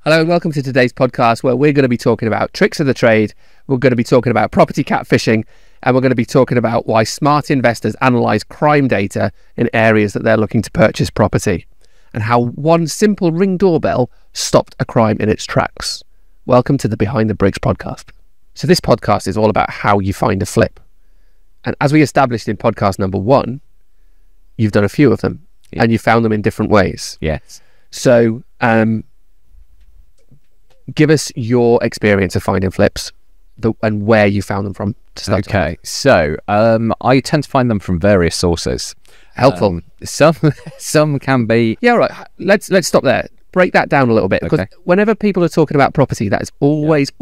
Hello and welcome to today's podcast where we're going to be talking about tricks of the trade, we're going to be talking about property catfishing, and we're going to be talking about why smart investors analyse crime data in areas that they're looking to purchase property, and how one simple Ring doorbell stopped a crime in its tracks. Welcome to the Behind the Bricks podcast. So this podcast is all about how you find a flip. And as we established in podcast number 1, you've done a few of them, and you found them in different ways. Yes. So, give us your experience of finding flips and where you found them from to start. Okay, so I tend to find them from various sources. Helpful. Some can be... Yeah, right. Let's stop there. Break that down a little bit. Because whenever people are talking about property, that is always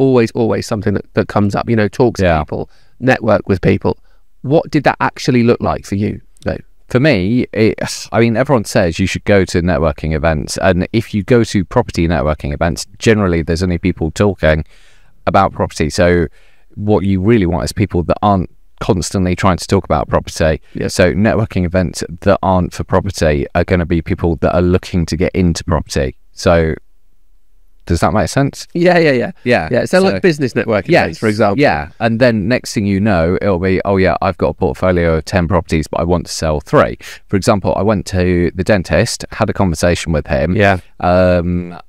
something that comes up. You know, talk to people, network with people. What did that actually look like for you, though? For me, everyone says you should go to networking events, and if you go to property networking events, generally there's only people talking about property. So what you really want is people that aren't constantly trying to talk about property. Yes. So networking events that aren't for property are going to be people that are looking to get into property. So does that make sense? Yeah. So like business networking events, for example. Yeah, and then next thing you know, it'll be, oh yeah, I've got a portfolio of 10 properties, but I want to sell 3. For example, I went to the dentist, had a conversation with him. Yeah.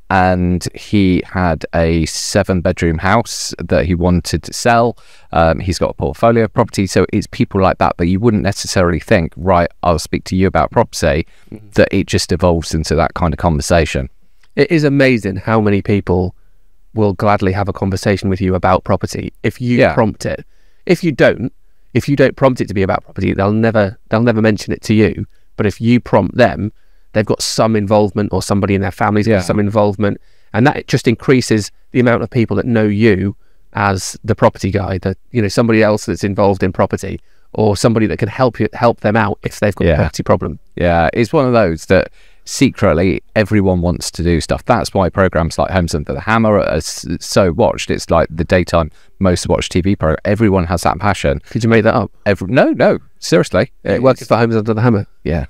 And he had a 7-bedroom house that he wanted to sell. He's got a portfolio of property, so it's people like that you wouldn't necessarily think, right, I'll speak to you about property, that it just evolves into that kind of conversation. It is amazing how many people will gladly have a conversation with you about property if you prompt it. If you don't prompt it to be about property, they'll never mention it to you. But if you prompt them, they've got some involvement, or somebody in their family's got some involvement, and that just increases the amount of people that know you as the property guy, somebody else that's involved in property, or somebody that can help them out if they've got a property problem. Yeah, it's one of those that secretly everyone wants to do stuff. That's why programs like Homes Under the Hammer are so watched. It's like the daytime most watched TV program. Everyone has that passion. Did you make that up? No, seriously. It works for Homes Under the Hammer. Yeah.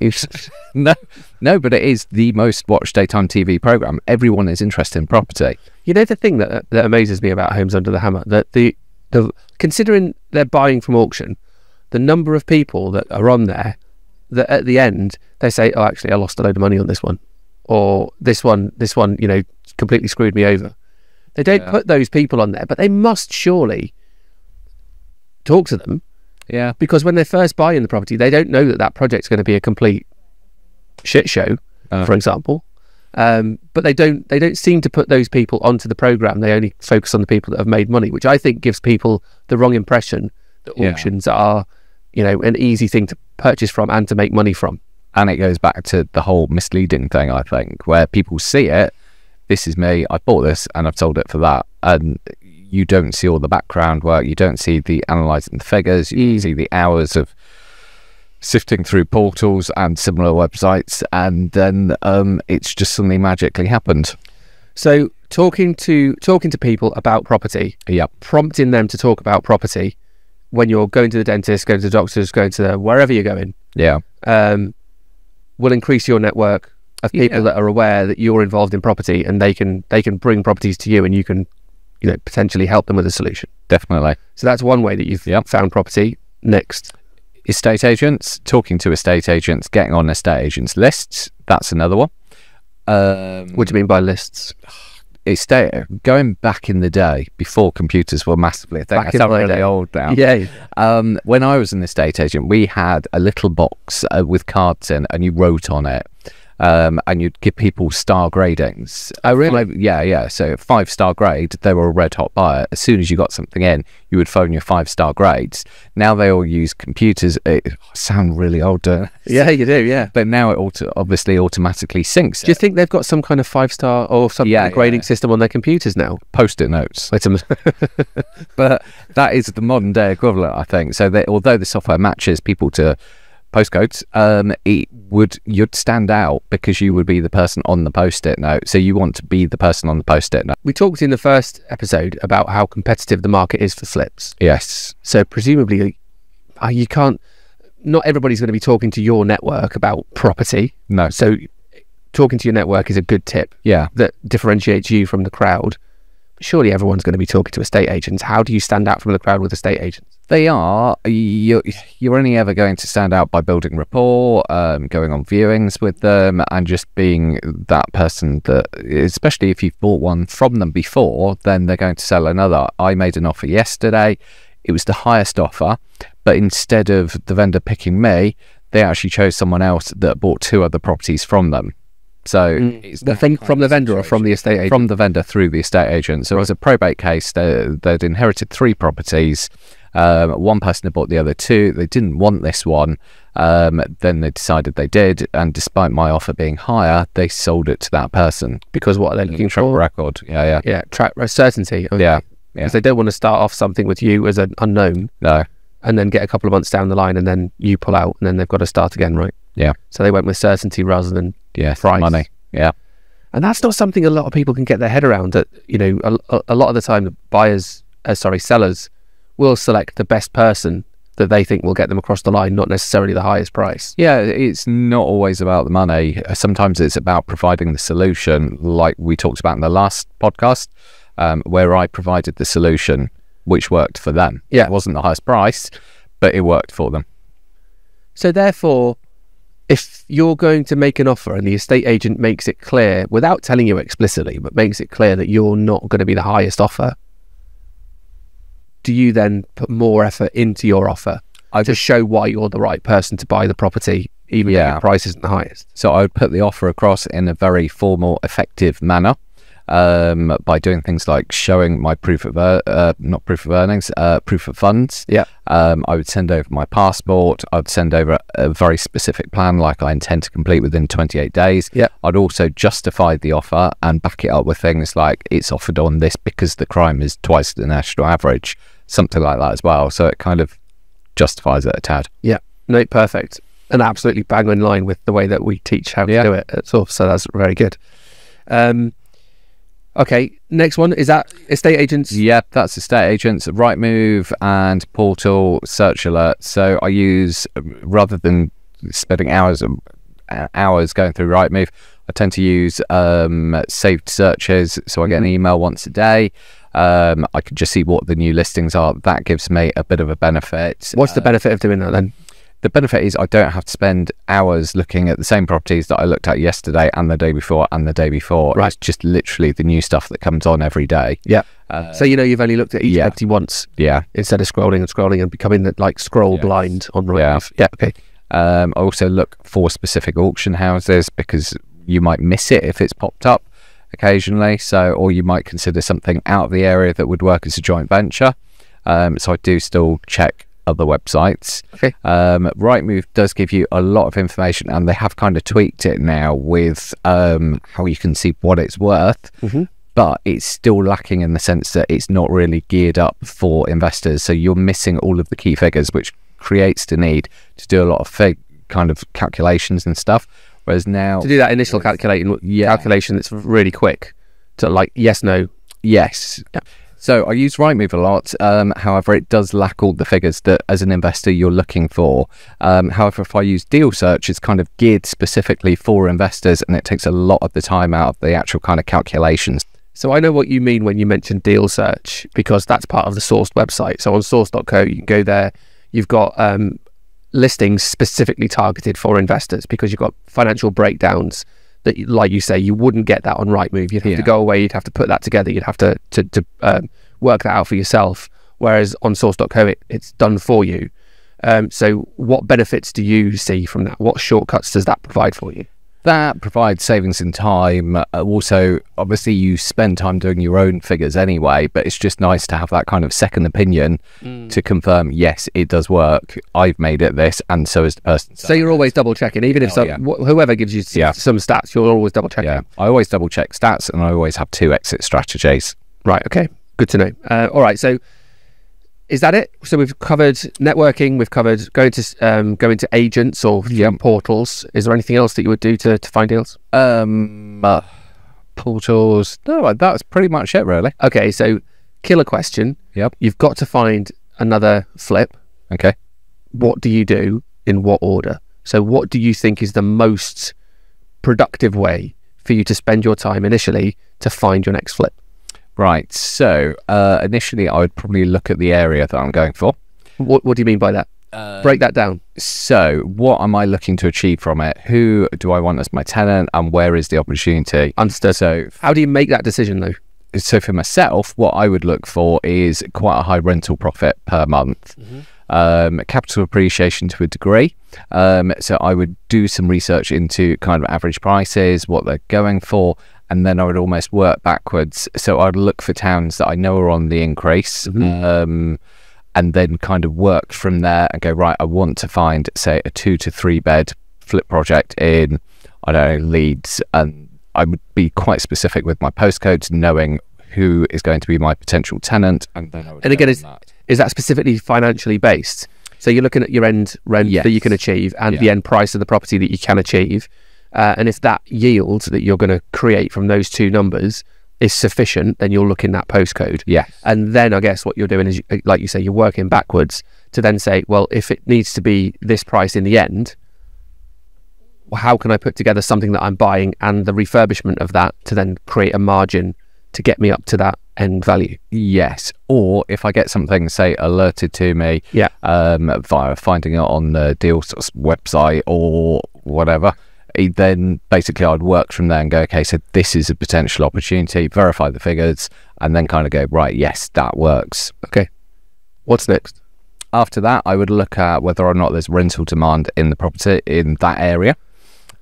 No, but it is the most watched daytime TV program. Everyone is interested in property. You know, the thing that amazes me about Homes Under the Hammer, that the considering they're buying from auction, the number of people that are on there, that at the end they say, oh, actually I lost a load of money on this one, or this one completely screwed me over. They don't put those people on there, but they must surely talk to them, because when they're first buying the property, they don't know that project's going to be a complete shit show, for example, but they don't seem to put those people onto the program. They only focus on the people that have made money, which I think gives people the wrong impression that auctions are an easy thing to purchase from and to make money from. And it goes back to the whole misleading thing, I think, where people see it, this is me, I bought this and I've sold it for that, and you don't see all the background work, you don't see the analysing the figures, you see the hours of sifting through portals and similar websites, and then it's just suddenly magically happened. So talking to people about property, prompting them to talk about property when you're going to the dentist, going to the doctors, going to wherever you're going, will increase your network of people that are aware that you're involved in property, and they can bring properties to you, and you can potentially help them with a solution. Definitely. So that's one way that you've found property. Next, estate agents, talking to estate agents, getting on estate agents' lists. That's another one. What do you mean by lists? Going back in the day, before computers were massively a thing. I sound really old now. When I was an estate agent, we had a little box with cards in, and you wrote on it, and you'd give people star gradings. Oh, really? Yeah. So 5-star grade, they were a red hot buyer. As soon as you got something in, you would phone your 5-star grades. Now they all use computers. It sound really old, don't it? Yeah, you do, yeah. But now it obviously automatically syncs. Do you think they've got some kind of 5-star or some grading system on their computers now? Post-it notes. But that is the modern day equivalent, I think. So although the software matches people to postcodes, you'd stand out because you would be the person on the post-it note. So you want to be the person on the post-it note. We talked in the first episode about how competitive the market is for flips. Yes. So presumably you can't, not everybody's going to be talking to your network about property. No. So talking to your network is a good tip. Yeah. That differentiates you from the crowd. Surely everyone's going to be talking to estate agents. How do you stand out from the crowd with estate agents? They are. You're only ever going to stand out by building rapport, going on viewings with them, and just being that person that, especially if you've bought one from them before, then they're going to sell another. I made an offer yesterday. It was the highest offer, but instead of the vendor picking me, they actually chose someone else that bought 2 other properties from them. So it's from the vendor or from the estate agent? From the vendor through the estate agent. So it was a probate case. They'd inherited 3 properties. One person had bought the other 2. They didn't want this one. Then they decided they did, and despite my offer being higher, they sold it to that person. Because what are they looking track for? Record. Yeah. Track certainty. Okay. Yeah. Because they don't want to start off something with you as an unknown. No. And then get a couple of months down the line, and then you pull out, and then they've got to start again, right? Yeah. So they went with certainty rather than price. Money. Yeah. And that's not something a lot of people can get their head around. That, you know, a lot of the time, sellers will select the best person that they think will get them across the line, not necessarily the highest price. Yeah, it's not always about the money. Sometimes it's about providing the solution, like we talked about in the last podcast, where I provided the solution which worked for them. Yeah. It wasn't the highest price, but it worked for them. So therefore, if you're going to make an offer and the estate agent makes it clear, without telling you explicitly, but makes it clear that you're not going to be the highest offer, do you then put more effort into your offer to show why you're the right person to buy the property, even if your price isn't the highest? So I would put the offer across in a very formal, effective manner. By doing things like showing my proof of earnings, proof of funds. Yeah. I would send over my passport. I'd send over a very specific plan, like I intend to complete within 28 days. Yeah. I'd also justify the offer and back it up with things like it's offered on this because the crime is twice the national average, something like that as well. So it kind of justifies it a tad. Yeah. No, perfect. And absolutely bang in line with the way that we teach how to do it at Source. So that's very good. Okay, next one, is that estate agents? Yeah, that's estate agents, Rightmove and Portal Search Alert. So I use, rather than spending hours going through Rightmove, I tend to use saved searches. So I get an email once a day. I can just see what the new listings are. That gives me a bit of a benefit. What's the benefit of doing that then? The benefit is I don't have to spend hours looking at the same properties that I looked at yesterday and the day before and the day before. Right. It's just literally the new stuff that comes on every day. Yeah. So you know you've only looked at each property once. Yeah. Instead of scrolling and becoming like scroll blind on Rightmove. Yeah. Okay. I also look for specific auction houses because you might miss it if it's popped up occasionally. So, or you might consider something out of the area that would work as a joint venture. So I do still check other websites. Okay. Rightmove does give you a lot of information, and they have kind of tweaked it now with how you can see what it's worth, but it's still lacking in the sense that it's not really geared up for investors. So you're missing all of the key figures, which creates the need to do a lot of kind of calculations and stuff. Whereas now, to do that initial calculation that's really quick, to like yes, no, yes. Yeah. So I use Rightmove a lot. However, it does lack all the figures that as an investor you're looking for. However, if I use Deal Search, it's kind of geared specifically for investors, and it takes a lot of the time out of the actual kind of calculations. So I know what you mean when you mention Deal Search, because that's part of the Sourced website. So on source.co, you can go there. You've got listings specifically targeted for investors, because you've got financial breakdowns that, like you say, you wouldn't get that on Rightmove. You'd have to go away, you'd have to put that together, you'd have to work that out for yourself, whereas on source.co it's done for you. So what benefits do you see from that? What shortcuts does that provide for you? That provides savings in time. Also, obviously you spend time doing your own figures anyway, but it's just nice to have that kind of second opinion to confirm, yes, it does work, I've made it this, and so is the person. So you're always double checking, even if whoever gives you some stats, you're always double checking. Yeah, I always double check stats, and I always have 2 exit strategies. Right, okay, good to know. All right, so is that it? So we've covered networking, we've covered going to agents or portals. Is there anything else that you would do to find deals? Portals. No, that's pretty much it, really. Okay, so killer question. Yep. You've got to find another flip. Okay. What do you do in what order? So what do you think is the most productive way for you to spend your time initially to find your next flip? Right. So initially, I would probably look at the area that I'm going for. What do you mean by that? Break that down. So what am I looking to achieve from it? Who do I want as my tenant, and where is the opportunity? Understood. So how do you make that decision though? So for myself, what I would look for is quite a high rental profit per month. Capital appreciation to a degree. So I would do some research into kind of average prices, what they're going for, and then I would almost work backwards. So I'd look for towns that I know are on the increase, and then kind of work from there and go, right, I want to find, say, a 2 to 3 bed flip project in, I don't know, Leeds. And I would be quite specific with my postcodes, knowing who is going to be my potential tenant. And then I would again, is that specifically financially based? So you're looking at your end rent that you can achieve and the end price of the property that you can achieve. And if that yield that you're going to create from those two numbers is sufficient, then you'll look in that postcode. And then I guess what you're doing is, like you say, you're working backwards to then say, well, if it needs to be this price in the end, how can I put together something that I'm buying and the refurbishment of that to then create a margin to get me up to that end value? Yes. Or if I get something, say, alerted to me via finding it on the deals website or whatever, then basically I'd work from there and go, okay, so this is a potential opportunity, verify the figures, and then kind of go, right, yes, that works. Okay. What's next? After that, I would look at whether or not there's rental demand in the property in that area.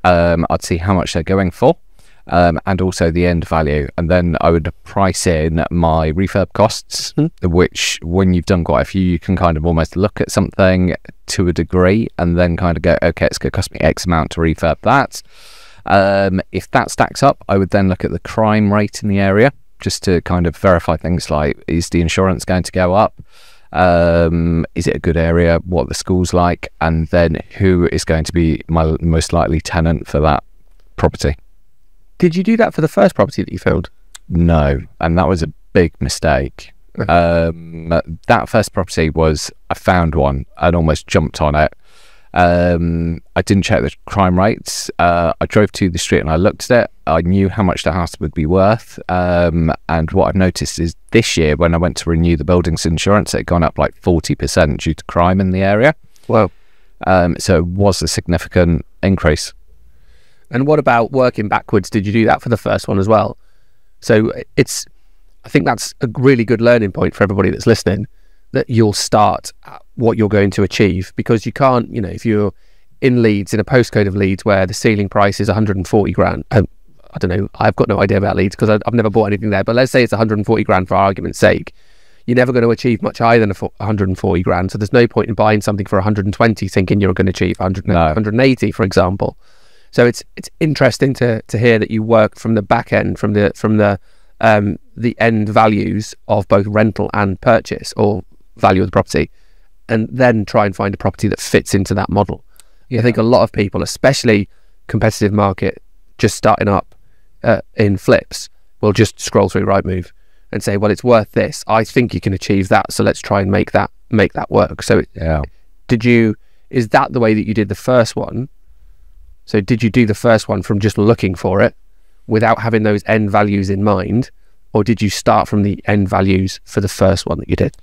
I'd see how much they're going for, and also the end value. And then I would price in my refurb costs, which when you've done quite a few, you can kind of almost look at something to a degree and then kind of go, okay, it's going to cost me X amount to refurb that. If that stacks up, I would then look at the crime rate in the area just to kind of verify things like, is the insurance going to go up? Is it a good area? What are the schools like? And then who is going to be my most likely tenant for that property? Did you do that for the first property that you found? No, and that was a big mistake. That first property was, I found one and almost jumped on it. I didn't check the crime rates. I drove to the street and I looked at it. I knew how much the house would be worth. And what I've noticed is this year, when I went to renew the building's insurance, it had gone up like 40% due to crime in the area. Wow. So it was a significant increase. And what about working backwards? Did you do that for the first one as well? So I think that's a really good learning point for everybody that's listening, that you'll start at what you're going to achieve, because you can't, if you're in Leeds, in a postcode of Leeds where the ceiling price is 140 grand, I don't know, I've got no idea about Leeds because I've never bought anything there, but let's say it's 140 grand for argument's sake, you're never going to achieve much higher than 140 grand. So there's no point in buying something for 120 thinking you're going to achieve 180, for example. So it's interesting to hear that you work from the back end, from the end values of both rental and purchase, or value of the property, and then try and find a property that fits into that model. I think a lot of people, especially competitive market, just starting up in flips, will just scroll through Rightmove and say, well, it's worth this. I think you can achieve that, so let's try and make that work. So is that the way that you did the first one? So did you do the first one from just looking for it without having those end values in mind, or did you start from the end values for the first one that you did?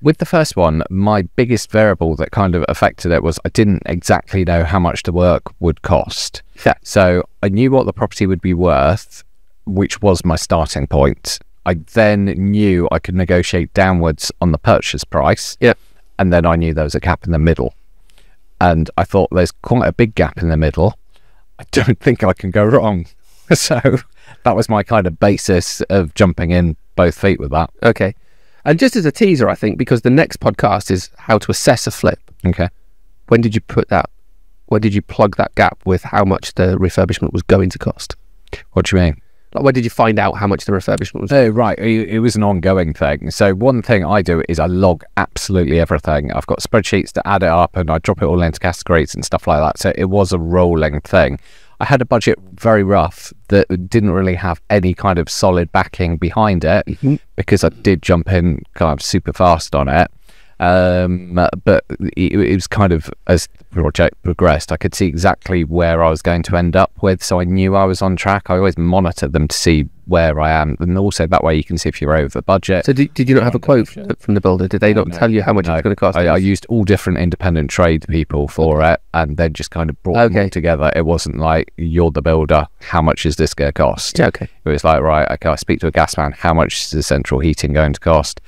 With the first one, my biggest variable that kind of affected it was I didn't exactly know how much the work would cost. So I knew what the property would be worth, which was my starting point. I then knew I could negotiate downwards on the purchase price. And then I knew there was a gap in the middle. And I thought, there's quite a big gap in the middle. I don't think I can go wrong. So that was my kind of basis of jumping in both feet with that. Okay. And just as a teaser, I think, because the next podcast is how to assess a flip. Okay. When did you plug that gap with how much the refurbishment was going to cost? What do you mean? Like, when did you find out how much the refurbishment was? Oh, right. It was an ongoing thing. So one thing I do is I log absolutely everything. I've got spreadsheets to add it up and I drop it all into categories and stuff like that. So it was a rolling thing. I had a budget very rough that didn't really have any kind of solid backing behind it because I did jump in kind of super fast on it. But it was kind of, as the project progressed, I could see exactly where I was going to end up with, so I knew I was on track. I always monitor them to see where I am, and also that way you can see if you're over budget. So did you not have a quote from the builder? Did they not tell you how much it was going to cost? I used all different independent trade people for it, and then just kind of brought them all together. It wasn't like, you're the builder, how much is this going to cost? Yeah, okay. It was like, right, okay, I speak to a gas man, how much is the central heating going to cost?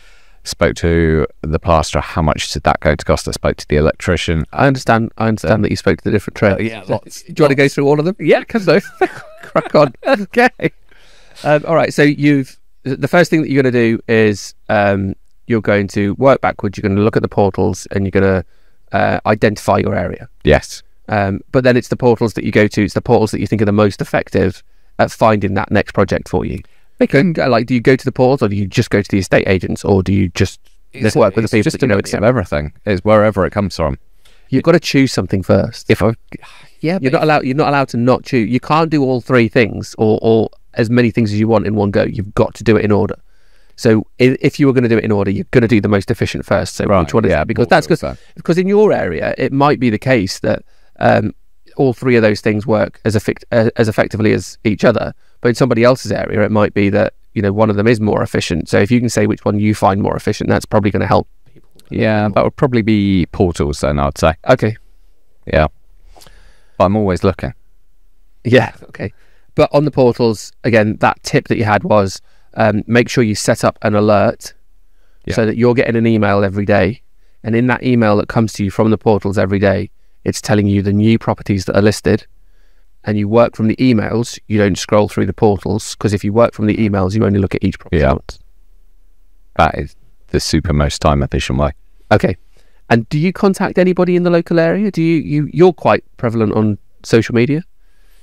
Spoke to the plasterer, how much is that going to cost? I spoke to the electrician. I understand that you spoke to the different trades. Yeah, lots. Do you want to go through all of them? Yeah, can do. Crack on. Okay. All right, so the first thing that you're going to do is you're going to work backwards. You're going to look at the portals and you're going to identify your area. Yes. But then it's the portals that you go to, it's the portals that you think are the most effective at finding that next project for you. Like, do you go to the portals, or do you just go to the estate agents, or do you just work with the people that you know? It's of everything. It's wherever it comes from. You've got to choose something first. You're not allowed to not choose. You can't do all three things or as many things as you want in one go. You've got to do it in order. So if you were going to do it in order, you're going to do the most efficient first. So which one is that? Because in your area, it might be the case that all three of those things work as effectively as each other. But in somebody else's area, it might be that, one of them is more efficient. So if you can say which one you find more efficient, that's probably going to help people. Yeah, that would probably be portals then, I'd say. Okay. Yeah. But I'm always looking. Yeah, okay. But on the portals, again, that tip that you had was make sure you set up an alert so that you're getting an email every day. And in that email that comes to you from the portals every day, it's telling you the new properties that are listed. And you work from the emails, you don't scroll through the portals, because if you work from the emails, you only look at each property once. That is the super most time efficient way. Okay. And do you contact anybody in the local area? Do you're quite prevalent on social media?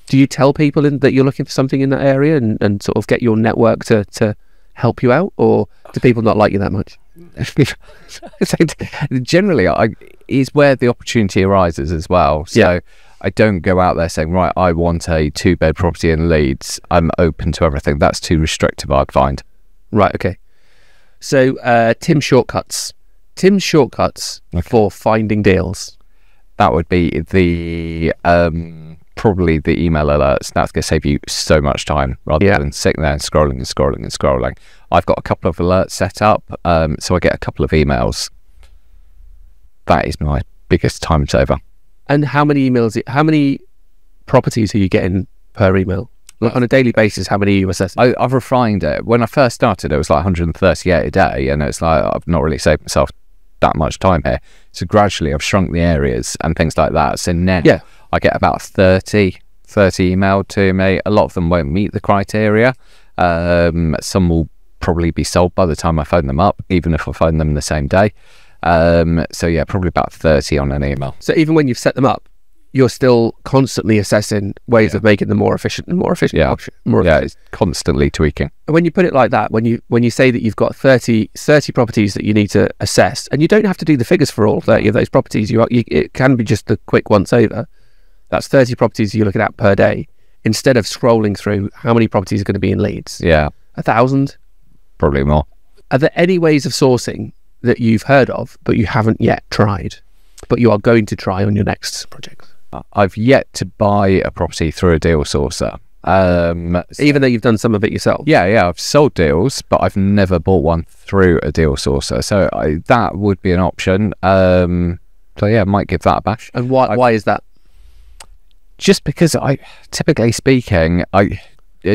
Do you tell people that you're looking for something in that area and sort of get your network to help you out, or do people not like you that much? Generally, is where the opportunity arises as well. So I don't go out there saying, right, I want a 2-bed property in Leeds. I'm open to everything. That's too restrictive, I'd find. Right, okay. So Tim's shortcuts for finding deals. That would be the probably the email alerts. That's going to save you so much time rather than sitting there and scrolling. I've got a couple of alerts set up, so I get a couple of emails. That is my biggest time saver. And how many properties are you getting per email? Like on a daily basis, how many are you assessing? I've refined it. When I first started, it was like 138 a day, and it's like, I've not really saved myself that much time here. So gradually I've shrunk the areas and things like that. So now I get about 30 emailed to me. A lot of them won't meet the criteria. Some will probably be sold by the time I phone them up, even if I phone them the same day. So yeah, probably about 30 on an email. So even when you've set them up, you're still constantly assessing ways of making them more efficient and more efficient. It's constantly tweaking. And when you put it like that, when you say that you've got 30 properties that you need to assess, and you don't have to do the figures for all 30 of those properties, it can be just a quick once over. That's 30 properties you're looking at per day, instead of scrolling through how many properties are going to be in Leeds. 1,000? Probably more. Are there any ways of sourcing that you've heard of, but you haven't yet tried, but you are going to try on your next project? I've yet to buy a property through a deal sourcer. Even though you've done some of it yourself? Yeah, I've sold deals, but I've never bought one through a deal sourcer. So that would be an option. So yeah, I might give that a bash. And why is that? Just because typically speaking, a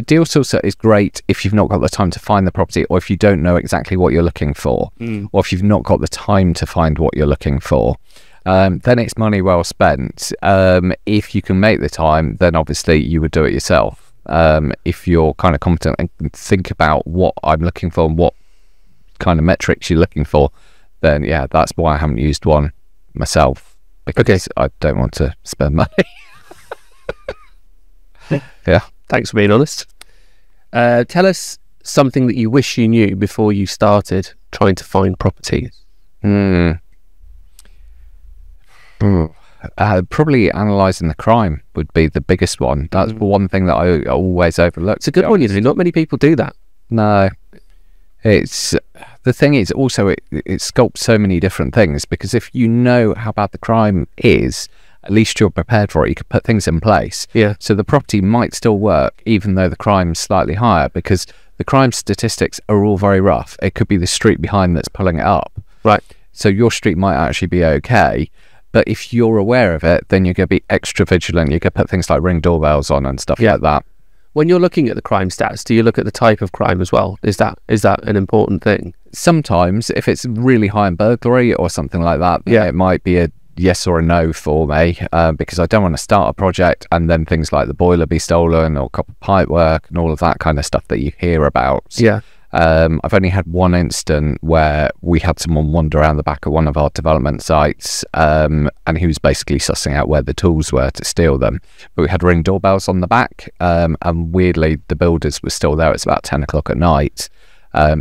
deal sourcer is great if you've not got the time to find the property, or if you don't know exactly what you're looking for, or if you've not got the time to find what you're looking for. Then it's money well spent. If you can make the time, then obviously you would do it yourself. If you're kind of competent and can think about what I'm looking for and what kind of metrics you're looking for, then yeah, that's why I haven't used one myself, because I don't want to spend money. Yeah. Thanks for being honest. Tell us something that you wish you knew before you started trying to find properties. Probably analysing the crime would be the biggest one. That's one thing that I always overlook. It's a good one, you know. Not many people do that. No. There's the thing is also it sculpts so many different things, because if you know how bad the crime is, at least you're prepared for it. You could put things in place. Yeah. So the property might still work even though the crime's slightly higher, because the crime statistics are all very rough. It could be the street behind that's pulling it up. Right. So your street might actually be okay. But if you're aware of it, then you're going to be extra vigilant. You could put things like Ring doorbells on and stuff like that. When you're looking at the crime stats, do you look at the type of crime as well? Is that an important thing? Sometimes, if it's really high in burglary or something like that, it might be a yes or a no for me, because I don't want to start a project and then things like the boiler be stolen or copper pipe work and all of that kind of stuff that you hear about. Yeah. I've only had one incident where we had someone wander around the back of one of our development sites, and he was basically sussing out where the tools were to steal them. But we had Ring doorbells on the back, and weirdly the builders were still there. It's about 10 o'clock at night.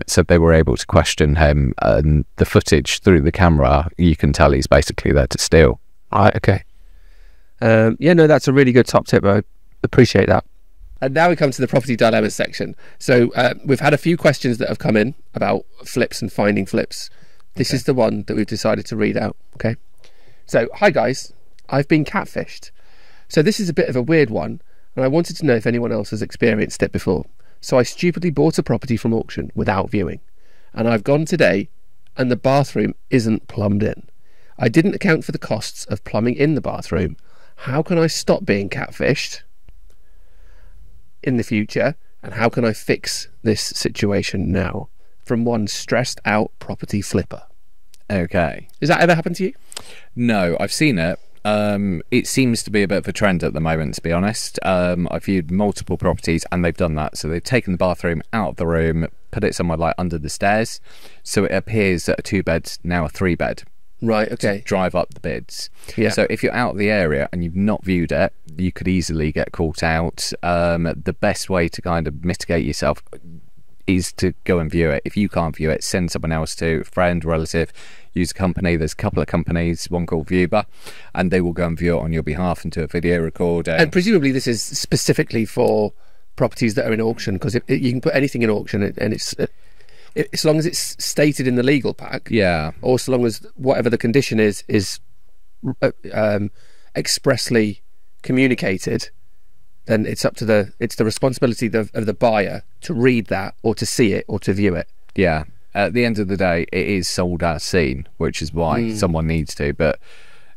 So they were able to question him, and the footage through the camera, you can tell he's basically there to steal. Right, okay. Yeah, no, that's a really good top tip. I appreciate that. And now we come to the property dilemmas section. So we've had a few questions that have come in about flips and finding flips. This is the one that we've decided to read out, okay? So, hi guys, I've been catfished. So this is a bit of a weird one, and I wanted to know if anyone else has experienced it before. So I stupidly bought a property from auction without viewing, and I've gone today and the bathroom isn't plumbed in. I didn't account for the costs of plumbing in the bathroom. How can I stop being catfished in the future, and how can I fix this situation now? From one stressed out property flipper. Okay. Has that ever happened to you? No, I've seen it. It seems to be a bit of a trend at the moment, to be honest. I've viewed multiple properties and they've done that. So they've taken the bathroom out of the room, put it somewhere like under the stairs, so it appears that a 2-bed's now a 3-bed. Right, okay. To drive up the bids. Yeah. So if you're out of the area and you've not viewed it, you could easily get caught out. The best way to kind of mitigate yourself is to go and view it. If you can't view it, send someone else to, friend, relative, use a company. There's a couple of companies, one called Viewer, and they will go and view it on your behalf and do a video recording. And presumably this is specifically for properties that are in auction, because you can put anything in auction, and it's as long as it's stated in the legal pack, or so long as whatever the condition is expressly communicated, then it's up to the responsibility of the buyer to read that, or to see it, or to view it. Yeah. At the end of the day, it is sold as seen, which is why someone needs to. But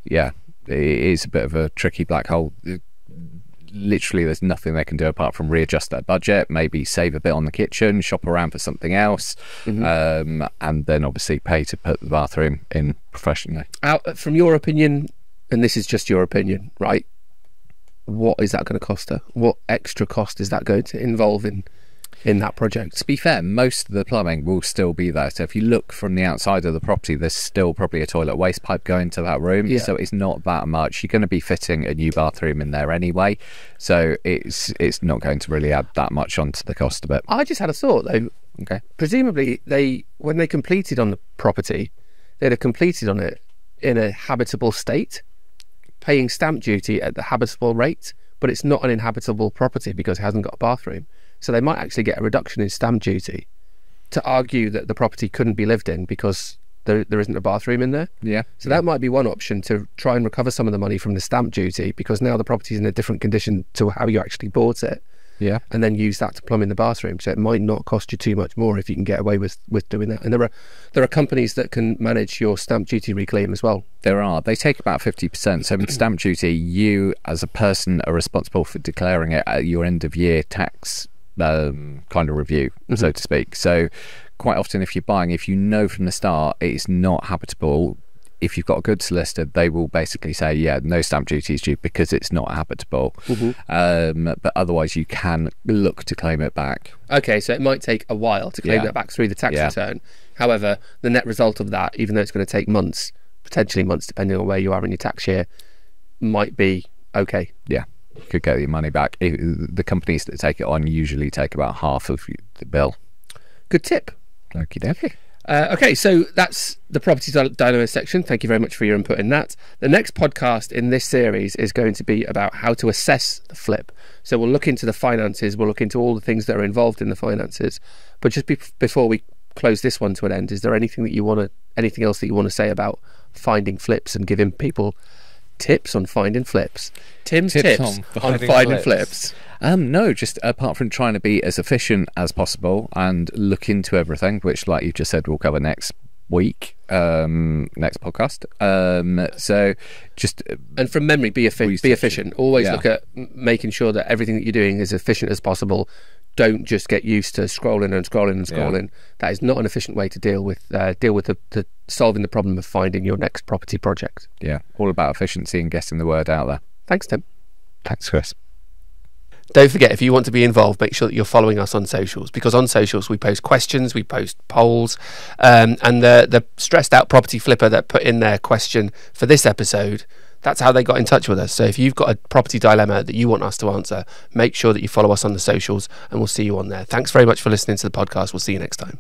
yeah, it is a bit of a tricky black hole. Literally, there's nothing they can do apart from readjust their budget, maybe save a bit on the kitchen, shop around for something else, and then obviously pay to put the bathroom in professionally. From your opinion, and this is just your opinion, right? What is that going to cost her? What extra cost is that going to involve in that project? To be fair, most of the plumbing will still be there. So if you look from the outside of the property, there's still probably a toilet waste pipe going to that room. Yeah. So it's not that much. You're going to be fitting a new bathroom in there anyway. So it's not going to really add that much onto the cost of it. I just had a thought though. Okay. Presumably when they completed on the property, they'd have completed on it in a habitable state, paying stamp duty at the habitable rate, but it's not an inhabitable property because it hasn't got a bathroom. So they might actually get a reduction in stamp duty to argue that the property couldn't be lived in because there isn't a bathroom in there. Yeah. So that might be one option, to try and recover some of the money from the stamp duty, because now the property's in a different condition to how you actually bought it. Yeah. And then use that to plumb in the bathroom. So it might not cost you too much more if you can get away with doing that. And there are companies that can manage your stamp duty reclaim as well. There are. They take about 50%. So with stamp duty, you as a person are responsible for declaring it at your end of year tax kind of review, so to speak. So quite often if you know from the start it's not habitable, if you've got a good solicitor, they will basically say, yeah, no stamp duty is due because it's not habitable. But otherwise you can look to claim it back. Okay, so it might take a while to claim that back through the tax return. However, the net result of that, even though it's going to take months, potentially months depending on where you are in your tax year, might be okay. Yeah, you could get your money back. The companies that take it on usually take about half of the bill. Good tip. Okie dokie. Okay, so that's the property dynamo section. Thank you very much for your input in that. The next podcast in this series is going to be about how to assess the flip. So we'll look into the finances, we'll look into all the things that are involved in the finances. But just before we close this one to an end, is there anything else that you want to say about finding flips and giving people tips on finding flips? Tim's tips on finding flips. No, just apart from trying to be as efficient as possible and look into everything, which, like you just said, we'll cover next week, next podcast. So just and from memory, be efficient. Always look at making sure that everything that you're doing is as efficient as possible. Don't just get used to scrolling. Yeah. That is not an efficient way to deal with the solving the problem of finding your next property project. Yeah, all about efficiency and getting the word out there. Thanks, Tim. Thanks, Chris. Don't forget, if you want to be involved, make sure that you're following us on socials, because on socials we post questions, we post polls, and the stressed out property flipper that put in their question for this episode, that's how they got in touch with us. So if you've got a property dilemma that you want us to answer, make sure that you follow us on the socials, and we'll see you on there. Thanks very much for listening to the podcast. We'll see you next time.